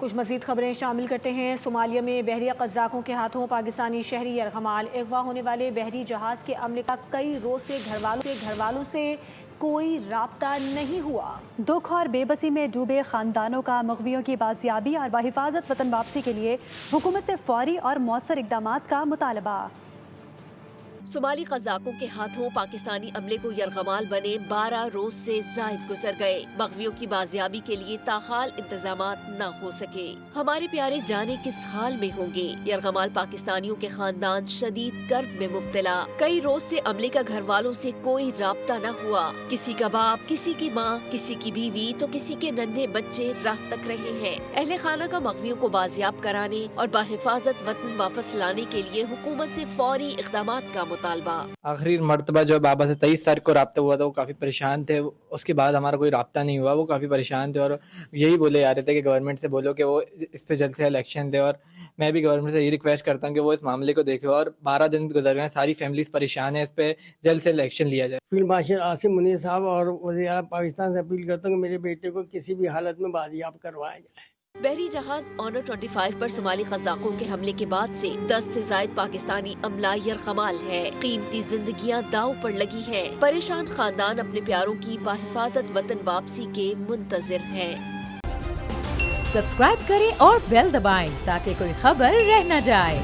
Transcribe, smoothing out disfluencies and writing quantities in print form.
کچھ مزید خبریں شامل کرتے ہیں۔ صومالیہ میں بحریہ قزاقوں کے ہاتھوں پاکستانی شہری یرغمال۔ اغوا ہونے والے بحری جہاز کے عملے کا کئی روز سے گھر والوں سے کوئی رابطہ نہیں ہوا۔ دکھ اور بے بسی میں ڈوبے خاندانوں کا مغویوں کی بازیابی اور بحفاظت وطن واپسی کے لیے حکومت سے فوری اور مؤثر اقدامات کا مطالبہ۔ صومالی قزاقوں کے ہاتھوں پاکستانی عملے کو یرغمال بنے 12 روز سے زائد گزر گئے۔ مغویوں کی بازیابی کے لیے تاحال انتظامات نہ ہو سکے۔ ہمارے پیارے جانے کس حال میں ہوں گے۔ یرغمال پاکستانیوں کے خاندان شدید کرب میں مبتلا۔ کئی روز سے عملے کا گھر والوں سے کوئی رابطہ نہ ہوا۔ کسی کا باپ، کسی کی ماں، کسی کی بیوی تو کسی کے ننھے بچے راہ تک رہے ہیں۔ اہل خانہ کا مغویوں کو بازیاب کرانے اور بحفاظت وطن واپس لانے کے لیے حکومت سے فوری اقدامات کا مطالبہ۔ آخری مرتبہ جو بابا سے 23 تاریخ کو رابطہ ہوا تھا وہ کافی پریشان تھے، اس کے بعد ہمارا کوئی رابطہ نہیں ہوا، وہ کافی پریشان تھے اور یہی بولے جا رہے تھے کہ گورنمنٹ سے بولو کہ وہ اس پہ جلد سے الیکشن دے، اور میں بھی گورنمنٹ سے یہ ریکویسٹ کرتا ہوں کہ وہ اس معاملے کو دیکھے، اور 12 دن گزر گئے ہیں، ساری فیملیز پریشان ہیں، اس پہ جلد سے الیکشن لیا جائے۔ فیلڈ مارشل عاصم منیر صاحب اور وزیر اعلیٰ پاکستان سے اپیل کرتا ہوں کہ میرے بیٹے کو کسی بھی حالت میں بازیاب کروایا جائے۔ بحری جہاز آنر 25 پر صومالی قزاقوں کے حملے کے بعد سے 10 سے زائد پاکستانی عملہ یرغمال ہے۔ قیمتی زندگیاں داؤ پر لگی ہیں۔ پریشان خاندان اپنے پیاروں کی بحفاظت وطن واپسی کے منتظر ہیں۔ سبسکرائب کریں اور بیل دبائیں تاکہ کوئی خبر رہ نہ جائے۔